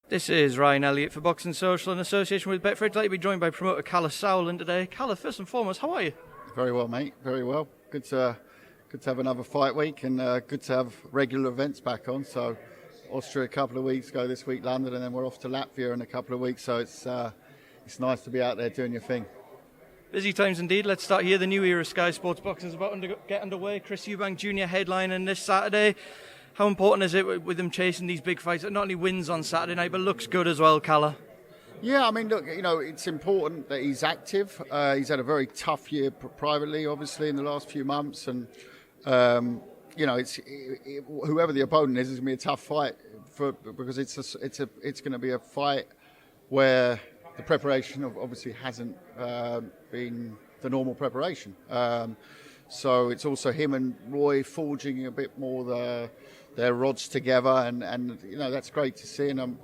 This is Ryan Elliott for Boxing Social in association with Betfred. I'd like to be joined by promoter Kalle Sauerland today. Kalle, first and foremost, how are you? Very well, mate. Very well. Good to have another fight week and good to have regular events back on. So Austria a couple of weeks ago, this week London, and then we're off to Latvia in a couple of weeks. So it's nice to be out there doing your thing. Busy times indeed. Let's start here. The new era of Sky Sports Boxing is about to get underway. Eubank Jr headlining this Saturday. How important is it with him chasing these big fights? It not only wins on Saturday night, but looks good as well, Kalle. Yeah, I mean, look, it's important that he's active. He's had a very tough year privately, obviously, in the last few months, and it's whoever the opponent is going to be a tough fight because it's going to be a fight where the preparation obviously hasn't been the normal preparation. So it's also him and Roy forging a bit more their rods together, and that's great to see. And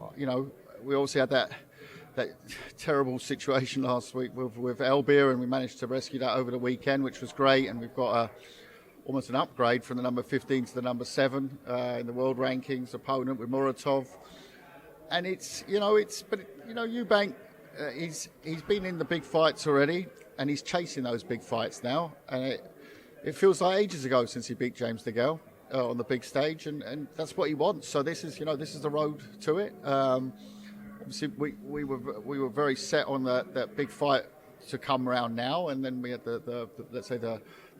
we also had that terrible situation last week with Elliott, and we managed to rescue that over the weekend, which was great. And we've got almost an upgrade from the number 15 to the number 7 in the world rankings opponent with Muratov. And Eubank, he's been in the big fights already, and he's chasing those big fights now, and it feels like ages ago since he beat James DeGale on the big stage, and that's what he wants. So this is the road to it. Obviously, we were very set on that big fight to come around now, and then we had the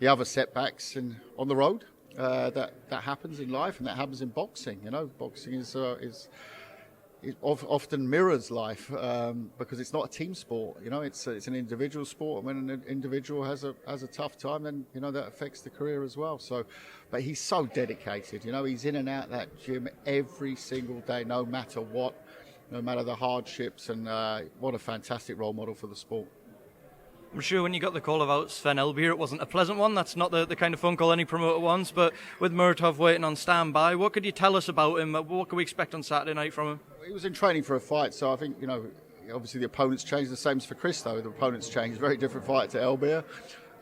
other setbacks on the road. That happens in life, and that happens in boxing. Boxing is often mirrors life because it's not a team sport. It's an individual sport, and when an individual has a tough time, then that affects the career as well. So, but he's so dedicated. He's in and out of that gym every single day, no matter what, no matter the hardships, and what a fantastic role model for the sport. I'm sure when you got the call about Sven Elliott, it wasn't a pleasant one. That's not the kind of phone call any promoter wants. But with Muratov waiting on standby, what could you tell us about him? What can we expect on Saturday night from him? He was in training for a fight, so I think, obviously the opponents changed. The same as for Christo. The opponents changed. Very different fight to Elliott.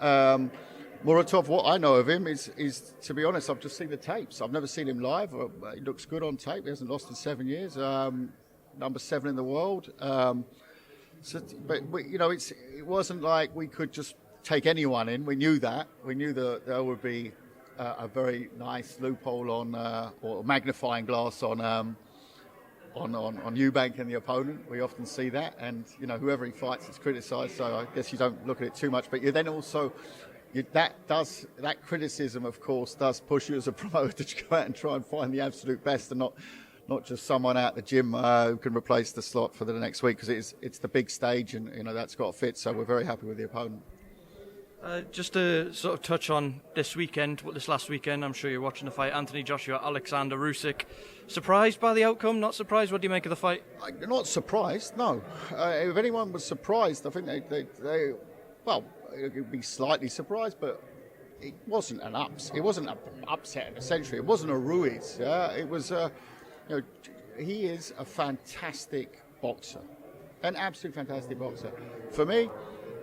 Muratov, what I know of him is, to be honest, I've just seen the tapes. I've never seen him live. He looks good on tape. He hasn't lost in 7 years. Number 7 in the world. It wasn't like we could just take anyone in. We knew that. We knew that there would be a very nice loophole or magnifying glass on Eubank and the opponent. We often see that, and whoever he fights is criticised. So I guess you don't look at it too much. But you then also that criticism, of course, does push you as a promoter to go out and try and find the absolute best, and not just someone out the gym who can replace the slot for the next week, because it's the big stage, and that's got to fit. So we're very happy with the opponent. Just to sort of touch on this last weekend, I'm sure you're watching the fight. Anthony Joshua, Alexander Usyk. Surprised by the outcome? Not surprised? What do you make of the fight? Not surprised, no. If anyone was surprised, I think they it would be slightly surprised, but it wasn't an upset. It wasn't an upset, essentially. It wasn't a Ruiz. It was. He is a fantastic boxer, an absolute fantastic boxer. For me,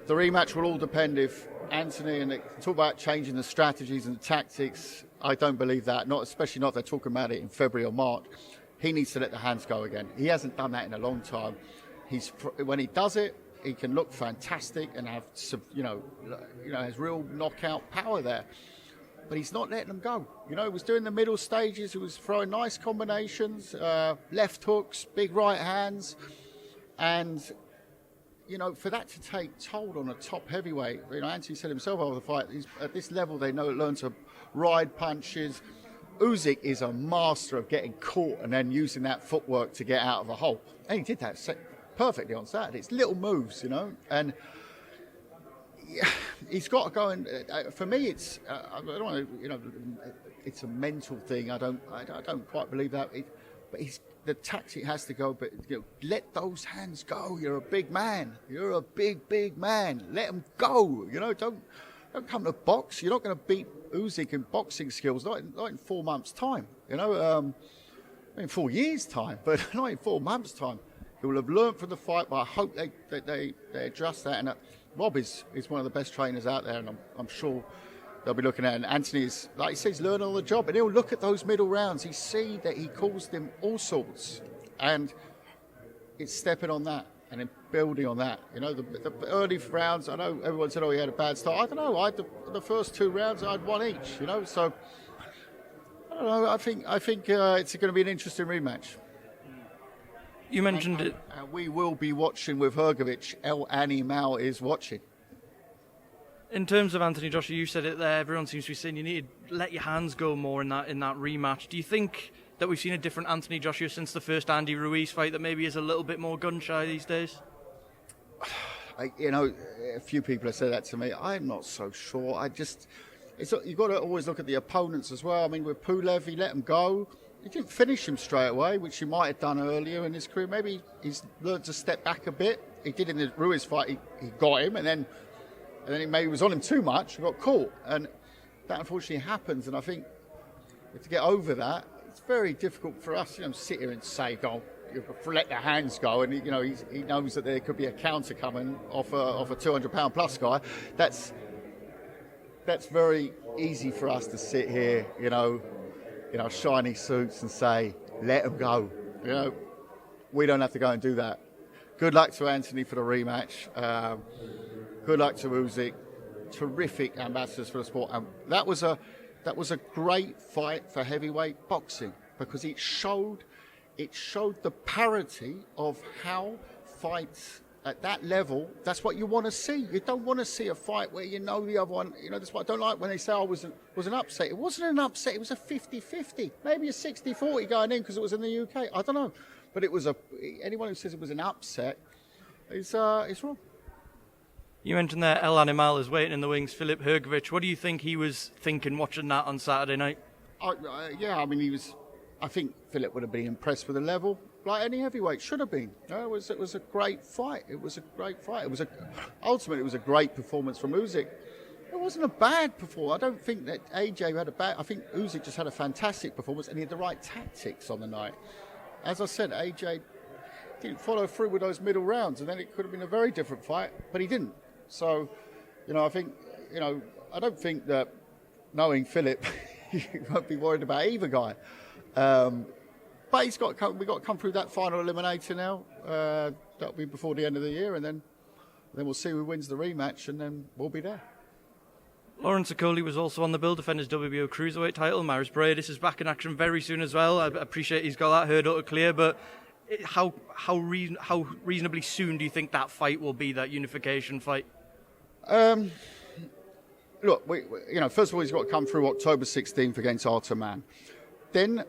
the rematch will all depend if Anthony, and they talk about changing the strategies and the tactics. I don't believe that, especially not if they're talking about it in February or March. He needs to let the hands go again. He hasn't done that in a long time. When he does it, he can look fantastic and have has real knockout power there. But he's not letting them go. He was doing the middle stages. He was throwing nice combinations, left hooks, big right hands. And, for that to take toll on a top heavyweight, Anthony said himself over the fight, at this level they learn to ride punches. Usyk is a master of getting caught and then using that footwork to get out of a hole. And he did that perfectly on Saturday. It's little moves, and he's got to go and. For me, it's. I don't want to. It's a mental thing. I don't quite believe that. But the tactic has to go. But let those hands go. You're a big man. You're a big man. Let them go. Don't come to box. You're not going to beat Usyk in boxing skills. Not in 4 months' time. In 4 years' time, but not in 4 months' time. He will have learned from the fight, but I hope they adjust that. And Rob is one of the best trainers out there, and I'm sure they'll be looking at it. And Anthony is, like he says, learning on the job, and he'll look at those middle rounds. He see that he calls them all sorts, and it's stepping on that and then building on that. You know, the early rounds, I know everyone said, oh, he had a bad start. I don't know. I had the first 2 rounds, I had 1 each, you know. So, I don't know. I think it's going to be an interesting rematch. You mentioned it. And we will be watching with Hrgovic. El Animal is watching. In terms of Anthony Joshua, you said it there. Everyone seems to be saying you need to let your hands go more in that rematch. Do you think that we've seen a different Anthony Joshua since the first Andy Ruiz fight, that maybe is a little bit more gun shy these days? A few people have said that to me. I'm not so sure. You've got to always look at the opponents as well. I mean, with Pulev, he let him go. He didn't finish him straight away, which he might have done earlier in his career. Maybe he's learned to step back a bit. He did in the Ruiz fight. He got him, and then he maybe was on him too much and got caught. And that unfortunately happens. And I think to get over that, it's very difficult for us, sit here and say, go, let the hands go. And, he knows that there could be a counter coming off a 200-pound plus guy. That's very easy for us to sit here, shiny suits and say, let him go. We don't have to go and do that. Good luck to Anthony for the rematch. Good luck to Usyk. Terrific ambassadors for the sport. And that was a great fight for heavyweight boxing, because it showed the parity of how fights at that level, that's what you want to see. You don't want to see a fight where the other one, that's what I don't like when they say, was an upset. It wasn't an upset, it was a 50-50, maybe a 60-40 going in because it was in the UK. I don't know. But it was anyone who says it was an upset is wrong. You mentioned there El Animal is waiting in the wings, Filip Hrgovic. What do you think he was thinking watching that on Saturday night? I think Philip would have been impressed with the level, like any heavyweight should have been. It was a great fight. Ultimately, it was a great performance from Usyk. It wasn't a bad performance. I don't think that AJ had a bad. I think Usyk just had a fantastic performance, and he had the right tactics on the night. As I said, AJ didn't follow through with those middle rounds, and then it could have been a very different fight, but he didn't. So, I think, I don't think that knowing Philip, you won't be worried about either guy. But we've got to come through that final eliminator now. That'll be before the end of the year, and then we'll see who wins the rematch, and then we'll be there. Lawrence Okolie was also on the bill, defending his WBO cruiserweight title. Usyk is back in action very soon as well. I appreciate he's got that hurdle to clear, but how reasonably soon do you think that fight will be, that unification fight? Look, first of all, he's got to come through October 16th against Arthur Mann. Then,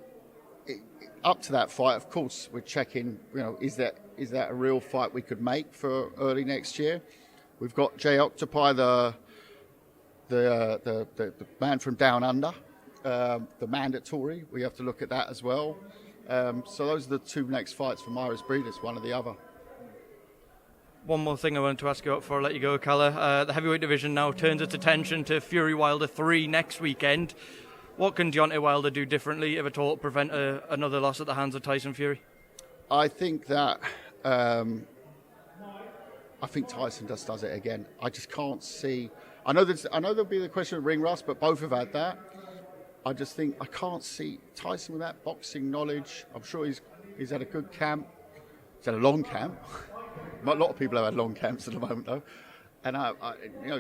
up to that fight, of course, we're checking, is that a real fight we could make for early next year? We've got Jay Octopi, the man from Down Under, the mandatory. We have to look at that as well. So those are the 2 next fights for Okolie-Briedis, one or the other. One more thing I wanted to ask you about before I let you go, Kalle. The heavyweight division now turns its attention to Fury Wilder 3 next weekend. What can Deontay Wilder do differently, if at all, to prevent another loss at the hands of Tyson Fury? I think that Tyson just does it again. I just can't see. I know there'll be the question of ring rust, but both have had that. I just think I can't see Tyson with that boxing knowledge. I'm sure he's had a good camp. He's had a long camp. A lot of people have had long camps at the moment, though. And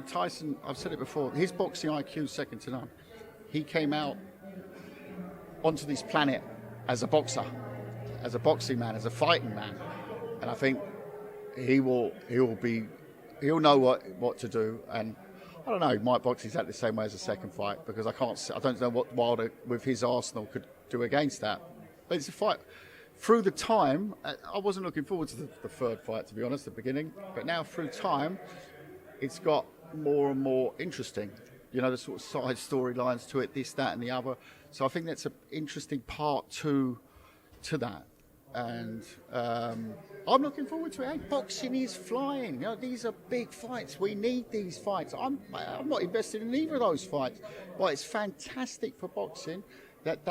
Tyson, I've said it before, his boxing IQ is second to none. He came out onto this planet as a boxer, as a boxing man, as a fighting man, and I think he'll know what to do. And I don't know, he might box exactly the same way as the second fight, because I don't know what Wilder with his arsenal could do against that. But it's a fight. Through the time, I wasn't looking forward to the third fight, to be honest, at the beginning. But now, through time, it's got more and more interesting. The sort of side storylines to it, this, that, and the other. So I think that's an interesting part to that. And I'm looking forward to it. Hey, boxing is flying. These are big fights. We need these fights. I'm not invested in either of those fights. But it's fantastic for boxing that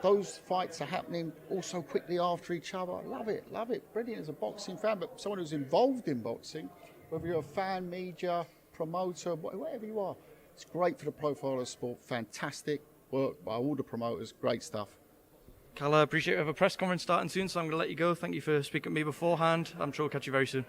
those fights are happening also quickly after each other. Love it. Brilliant as a boxing fan, but someone who's involved in boxing, whether you're a fan, media, promoter, whatever you are, it's great for the profile of the sport. Fantastic work by all the promoters. Great stuff. Kalle, I appreciate you have a press conference starting soon, so I'm going to let you go. Thank you for speaking to me beforehand. I'm sure we'll catch you very soon.